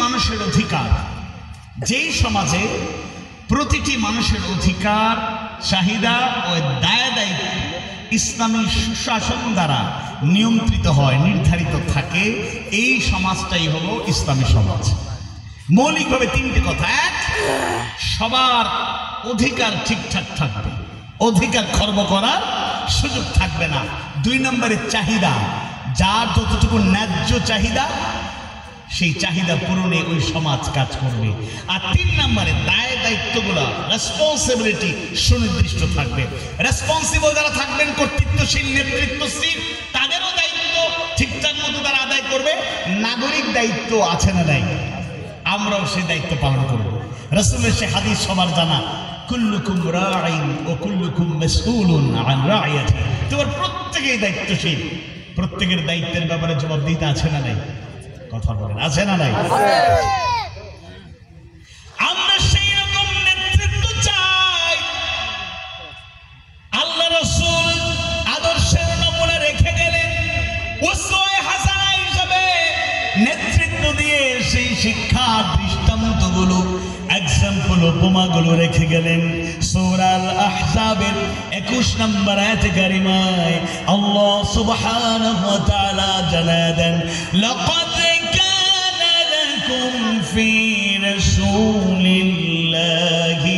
মানুষের অধিকার, যেই সমাজে প্রতিটি মানুষের অধিকার, চাহিদা ও দায় দায়িত্ব ইসলামী সুশাসন দ্বারা নিয়ন্ত্রিত হয়, নির্ধারিত থাকে, এই সমাজটাই হলো ইসলামী সমাজ। মৌলিকভাবে তিনটি কথা: এক, সবার অধিকার ঠিকঠাক থাকবে, অধিকার খর্ব করার সুযোগ থাকবে না। দুই নম্বরে চাহিদা, যার যতটুকু ন্যায্য চাহিদা সেই চাহিদা পূরণে ওই সমাজ কাজ করবে। আর তিন নম্বরে দায় দায়িত্বগুলো, রেসপন্সিবিলিটি সুনির্দিষ্ট থাকবে। রেসপন্সিবল যারা থাকবেন, কর্তৃত্বশীল নেতৃত্বশীল, তাদেরও দায়িত্ব ঠিকঠাক মতো তারা আদায় করবে। নাগরিক দায়িত্ব আছে না নাই? আমরাও সেই দায়িত্ব পালন করব। রাসূলের সে হাদিস সবার জানা, কুল্লুকুম রাঈন ওয়া কুল্লুকুম মাসউলুন আন রাইয়াতিহি। তোমার প্রত্যেকেই দায়িত্বশীল, প্রত্যেকের দায়িত্বের ব্যাপারে জবাবদিহিতা আছে না নাই? কথা বলেন, আছে না নাই? আমরা সেই রকম নেতৃত্ব চাই। আল্লাহ রাসূল আদর্শের নমুনা রেখে গেলেন, উসওয়ায়ে হাসানা হিসেবে নেতৃত্ব দিয়ে সেই শিক্ষা দৃষ্টান্তগুলো, এক্সাম্পল, উপমাগুলো রেখে গেলেন। সূরা আল আহজাবের 21 নম্বর আয়াতে কারিমায় আল্লাহ সুবহানাহু ওয়া তাআলা জানায় দেন, লাকাদ কানা লাকুম ফি রাসূলিল্লাহি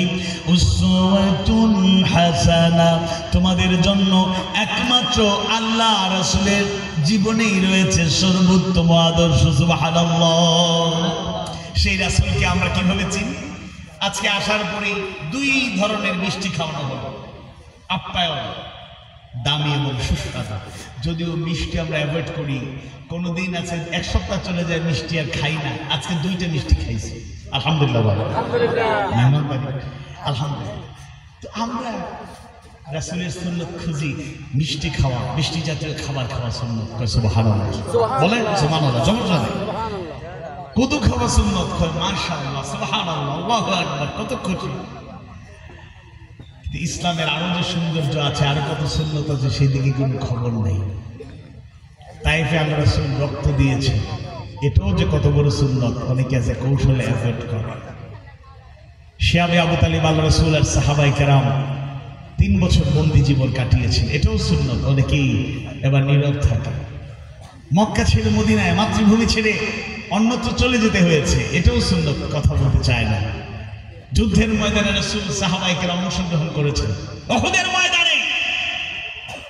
উসওয়াতুন হাসানা। তোমাদের জন্য একমাত্র আল্লাহ রাসূলের জীবনেই রয়েছে সর্বোত্তম আদর্শ। সুবহানাল্লাহ। সেই রাসূলকে আমরা কিভাবে চিনি? আজকে আসার পরে দুই ধরনের মিষ্টি খাওয়ানো হলো, আপ্যায়ন, দামি এবং সুস্বাদু। যদিও মিষ্টি আমরা অ্যাভয়েড করি, কোনোদিন আছে এক সপ্তাহ চলে যায় মিষ্টি আর খাই না, আজকে দুইটা মিষ্টি খাইছি, আলহামদুলিল্লাহ। আলহামদুলিল্লাহ। তো আমরা রাসূলের সুন্নাত খুঁজি, মিষ্টি খাওয়া, মিষ্টি জাতীয় খাবার খাওয়া সুন্নাত। সুবহানাল্লাহ বলেন, সুবহানাল্লাহ। জমজমে কত খাওয়া সুন্নাত, মাশাআল্লাহ, সুবহানাল্লাহ, আল্লাহু আকবার, কত খুশি। ইসলামের আরো যে সৌন্দর্য আছে, আরো কত সুন্নাত আছে, সেই দিকে কোনো খবর নেই। তাইফে আল্লাহ রাসূল রক্ত দিয়েছে, এটাও যে কত বড় সুন্নাত, অনেকে আছে কৌশলে অ্যাভয়েড করে। শিয়াবে আবু তালিব আল্লাহ রাসূল আর সাহাবায়ে কেরাম 3 বছর বন্দি জীবন কাটিয়েছেন, এটাও সুন্নাত, অনেকেই এবার নীরব থাকে। মক্কা ছেড়ে মদিনায়, মাতৃভূমি ছেড়ে অন্যত্র চলে যেতে হয়েছে, এটাও সুন্নাত, কথা বলতে চায় না। যুদ্ধের ময়দানে রাসূল সাহাবায়ে কেরাম অংশগ্রহণ করেছেন। উহুদের ময়দানে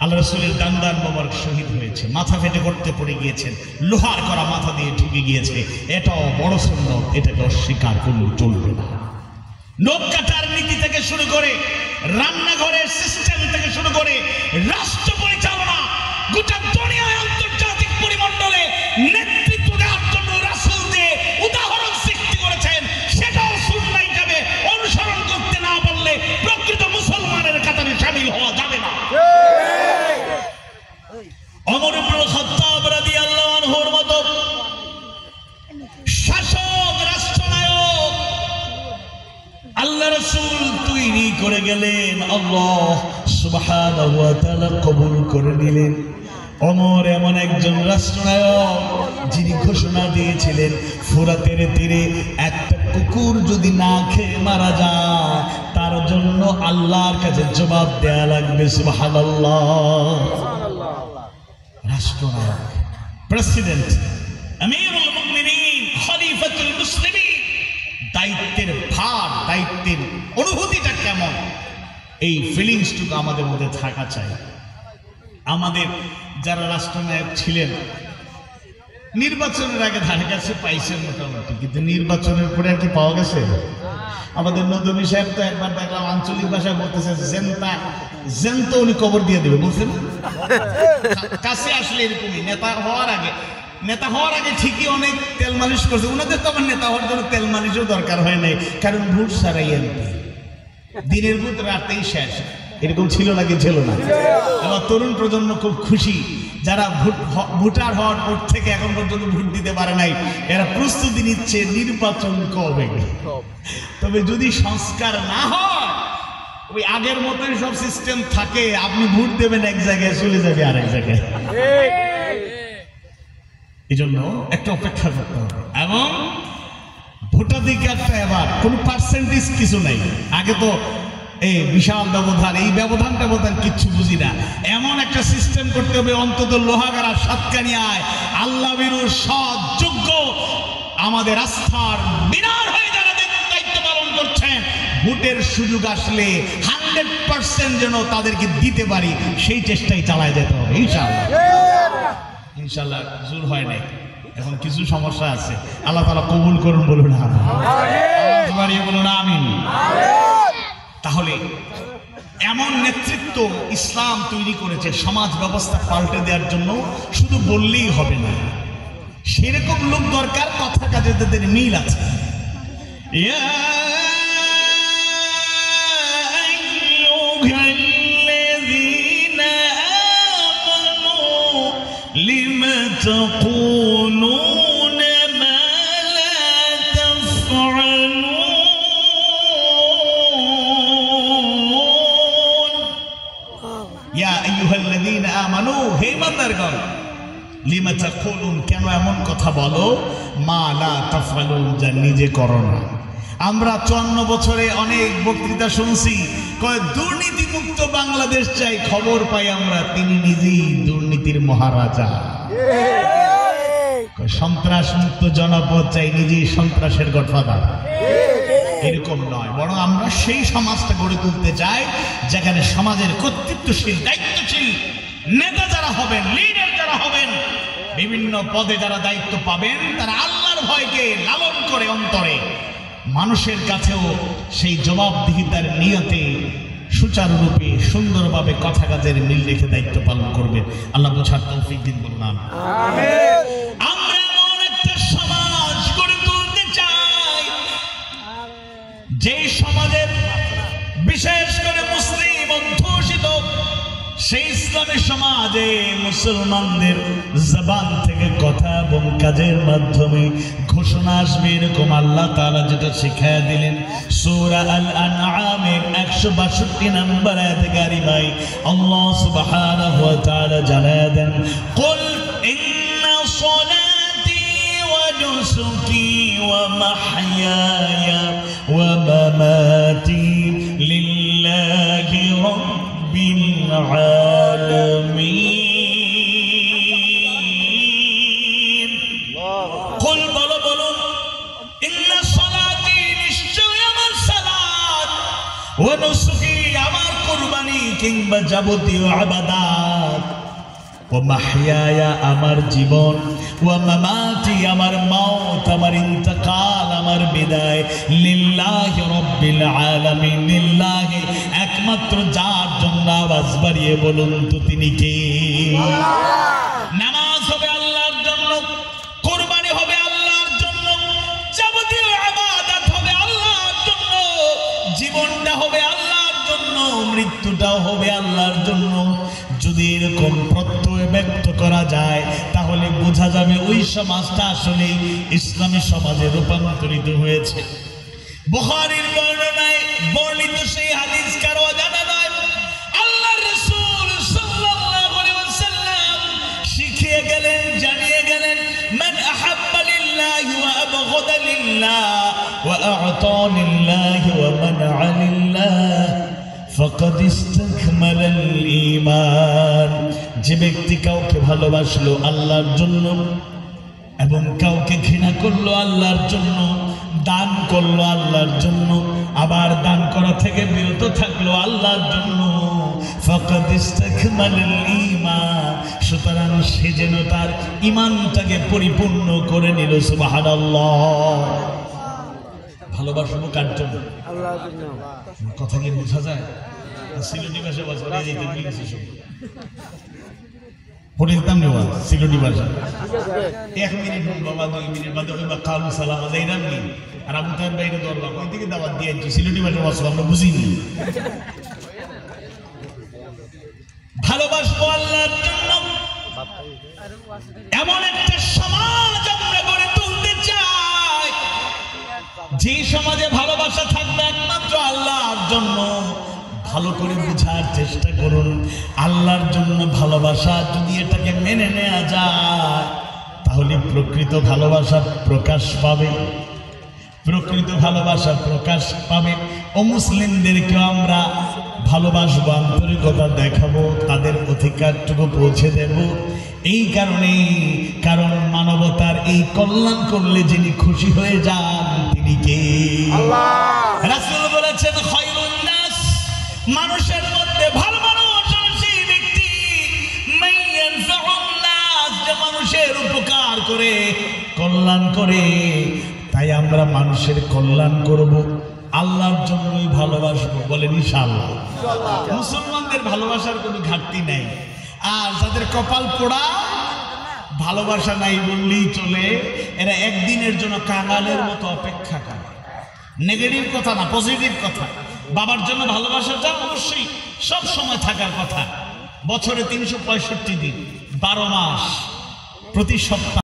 আল্লাহ রাসূলের দান্দান মোবারক শহীদ হয়েছে, মাথা ফেটে করতে পড়ে গিয়েছেন, লোহার করা মাথা দিয়ে ঢুকে গিয়েছে, এটাও বড় সুন্নাত, এটাকে অস্বীকার করলে চলবে না। নখ কাটার নীতি থেকে শুরু করে, রান্নাঘরের সিস্টেম থেকে শুরু করে, রাষ্ট্র পরিচালনা, গোটা দুনিয়ায় আন্তর্জাতিক পরিমণ্ডলে নেতৃত্ব দেওয়ার জন্য রাসূল যে উদাহরণ সৃষ্টি করেছেন, সেটাও সুন্নাহ হিসেবে অনুসরণ করতে না পারলে প্রকৃত মুসলমানের কাতারে শামিল হওয়া যাবে না। ওমর ইবনুল খাত্তাব রাদিয়াল্লাহু আনহুর মতো শাসক, রাষ্ট্রনায়ক আল্লাহ রাসূল তৈরি করে গেলেন, আল্লাহ সুবহানাহু ওয়া তাআলা কবুল করে নিলেন। ওমর এমন একজন রাষ্ট্রনায়ক যিনি ঘোষণা দিয়েছিলেন, ফোরাতের তীরে একটা কুকুর যদি না খেয়ে মারা যায়, তার জন্য আল্লাহর কাছে জবাব দেয়া লাগবে। সুবহানাল্লাহ। রাষ্ট্রনায়ক, প্রেসিডেন্ট, আমিরুল মুমিনিন, খলিফাতুল মুসলিমিন, দায়িত্বের ভার, দায়িত্বের অনুভূতিটা কেমন, এই ফিলিংসটুকু আমাদের মধ্যে থাকা চাই। আমাদের যারা রাষ্ট্রনায়ক ছিলেন, নির্বাচনের আগে ধারে কাছে পাইছেন মোটামুটি, কিন্তু নির্বাচনের পরে আর কি পাওয়া গেছে? আমাদের নদী সাহেব তো একবার দেখলাম আঞ্চলিক ভাষায় বলতেছে, জেনতো উনি কবর দিয়ে দেবে, বুঝছেন? কাছে আসলে এরকমই, নেতা হওয়ার আগে ঠিকই অনেক তেল মালিশ করছে, ওনাদের তো আমার নেতা হওয়ার জন্য তেল মালিশও দরকার হয় নাই, কারণ ভোট ছাড়াই এমপি, দিনের ভোট রাতেই শেষ। এরকম ছিল নাকি? ছিল না। আমার তরুণ প্রজন্ম খুব খুশি, যারা ভোটার হওয়ার পর থেকে এখন পর্যন্ত ভোট দিতে পারে নাই, এরা প্রস্তুতি নিচ্ছে নির্বাচন কবে। তবে যদি সংস্কার না হয়, ওই আগের মতোই সব সিস্টেম থাকে, আপনি ভোট দেবেন এক জায়গায়, চলে যাবে আরেক জায়গায়। এই জন্য একটা অপেক্ষা করতে হবে এবং ভোটাধিকারটা এবার কোনো পার্সেন্টেজ কিছু নাই। আগে তো এই বিশাল ব্যবধান, এই ব্যবধান কিচ্ছু বুঝি না। এমন একটা সিস্টেম করতে হবে অন্তত লোহাগাড়া সাতকানিয়ায় আল্লাহ বিরুর সৎ যোগ্য আমাদের আস্থার বিনার হয়ে যারা দায়িত্ব পালন করছেন, ভোটের সুযোগ আসলে 100% যেন তাদেরকে দিতে পারি সেই চেষ্টাই চালায় যেতে হবে ইনশাআল্লাহ। ইনশাআল্লাহ জোর হয় নাই, এখন কিছু সমস্যা আছে, আল্লাহ তাআলা কবুল করুন, বলুন আমিন, বলুন আমিন। তাহলে এমন নেতৃত্ব ইসলাম তৈরি করেছে সমাজ ব্যবস্থা পাল্টে দেওয়ার জন্য, শুধু বললেই হবে না, সেরকম লোক দরকার কথা কাজে তাদের মিল আছে। কেন এমন কথা বলো মা লা তাফআলুন, যা নিজে করো না। আমরা 54 বছরে অনেক বক্তৃতা শুনছি, কয় দুর্নীতি মুক্ত বাংলাদেশ চাই, খবর পাই আমরা তিনি নিজেই দুর্নীতির মহারাজা। সন্ত্রাস মুক্ত জনপদ চাই, নিজেই সন্ত্রাসের গডফাদার। এরকম নয়, বরং আমরা সেই সমাজটা গড়ে তুলতে চাই যেখানে সমাজের কর্তৃত্বশীল দায়িত্বশীল নেতা যারা হবেন, লিডার যারা হবেন, বিভিন্ন পদে যারা দায়িত্ব পাবেন, তারা আল্লাহর ভয়কে লালন করে অন্তরে মানুষের কাছেও সেই জবাবদিহিতার নিয়তে সুচারুরূপে সুন্দরভাবে কথা কাজের মিল রেখে দায়িত্ব পালন করবেন। আল্লাহ বোঝার তৌফিক দিন, বললাম আমরা এমন একটা সমাজ গড়ে তুলতে চাই যে সমাজের বিশেষ করে মুসলিম অধ্যুষিত সেই ইসলামী সমাজে মুসলমানদের জবান থেকে কথা এবং কাজের মাধ্যমে ঘোষণা আসবে এরকম আল্লাহ তাআলা যেটা শিখায়া দিলেন সূরা আল আনআমের 162 নম্বর আয়াতে কারিমায় আল্লাহ সুবহানাহু ওয়া তাআলা জানায়া দেন, কুল ইন্না সলাতি ওয়া নুসুকি ওয়া মাহইয়ায়া ওয়া মামাতি লিল্লাহি রাব্বিল আলামিন। কুল বলো ইন্না সলাতি, নিশ্চয় আমার সালাত, ওয়া নুসুকি আমার কুরবানি কিংবা যাবতীয় ইবাদত, ওয়া মাহইয়ায়া আমার জীবন, ওয়া মামাতি আমার মওত, আমার ইন্তেকাল, আমার বিদায়, লিল্লাহি রাব্বিল আলামিন, লিল্লাহি একমাত্র যার জন্য আওয়াজ বাড়িয়ে বলুন তো তিনি কে? নামাজ হবে আল্লাহর জন্য, কুরবানি হবে আল্লাহর জন্য, যাবতীয় ইবাদত হবে আল্লাহর জন্য, জীবনটা হবে আল্লাহর জন্য, মৃত্যুটাও হবে আল্লাহর জন্য। যদি এরকম প্রত্যয় ব্যক্ত করা যায় তাহলে বোঝা যাবে ওই সমাজটা আসলে ইসলামী সমাজে রূপান্তরিত হয়েছে। বুখারীর বর্ণনায় বর্ণিত সেই হাদিস কারো জানা নয়, আল্লাহর রাসূল সাল্লাল্লাহু আলাইহি ওয়াসাল্লাম শিখিয়ে গেলেন, জানিয়ে গেলেন, মান আহাব্বা লিল্লাহি ওয়া আবগাদা লিল্লাহ ওয়া আ'তা লিল্লাহি ওয়া মানআ লিল্লাহ ফাকাদ ইসতাকমালাল ঈমান। যে ব্যক্তি কাউকে ভালোবাসলো আল্লাহর জন্য এবং কাউকে ঘৃণা করলো আল্লাহর জন্য, দান করলো আল্লাহর জন্য, আবার দান করা থেকে বিরত থাকলো আল্লাহর জন্য, ফাকাদ ইসতাকমালাল ঈমান, সুতরাং সে যেন তার ঈমানটাকে পরিপূর্ণ করে নিল। সুবহানাল্লাহ। ভালোবাসবো কার জন্য? আল্লাহর জন্য। কথা কি বোঝা যায়? সিলেটি ভাষা বলে যেতে মিলছে সব পড়ে দিতাম নেওয়া সিলেটি ভাষা। 1 মিনিট বাবা, 2 মিনিট বাদে বা কালু সালাম আদাইরাম নি আর আবু তাহের বাইরে দরবা ওই দিকে দাওয়াত দিয়েছি। সিলেটি ভাষা বলছো আমরা বুঝিনি। ভালোবাসবো আল্লাহর জন্য, এমন একটা সমাজ আমরা গড়ে তুলতে চাই যে সমাজে ভালোবাসা থাকবে একমাত্র আল্লাহর জন্য। ভালো করে বোঝার চেষ্টা করুন, আল্লাহর জন্য ভালোবাসা যদি এটাকে মেনে নেওয়া যায় তাহলে প্রকৃত ভালোবাসা প্রকাশ পাবে। প্রকৃত ভালোবাসা প্রকাশ পাবে। অমুসলিমদেরকেও আমরা ভালোবাসবো, আন্তরিকতা দেখাবো, তাদের অধিকারটুকু পৌঁছে দেব। এই কারণেই, কারণ মানবতার এই কল্যাণ করলে যিনি খুশি হয়ে যান তিনি কে? আল্লাহ। রাসূল বলেছেন খায়রুন নাস, মানুষের মধ্যে ভালো মানুষ সেই ব্যক্তি মাইয়ানফাউন নাস, যে মানুষের উপকার করে, কল্যাণ করে। তাই আমরা মানুষের কল্যাণ করব, আল্লাহর জন্যই ভালোবাসবো, বলেন ইনশাআল্লাহ। মুসলমানদের ভালোবাসার কোনো ঘাটতি নাই। আর যাদের কপাল পোড়া, ভালোবাসা নাই বললেই চলে, এরা একদিনের জন্য কাঙালের মতো অপেক্ষা করে। নেগেটিভ কথা না, পজিটিভ কথা। বাবার জন্য ভালোবাসাটা অবশ্যই সব সময় থাকার কথা। বছরে 365 দিন, 12 মাস, প্রতি সপ্তাহে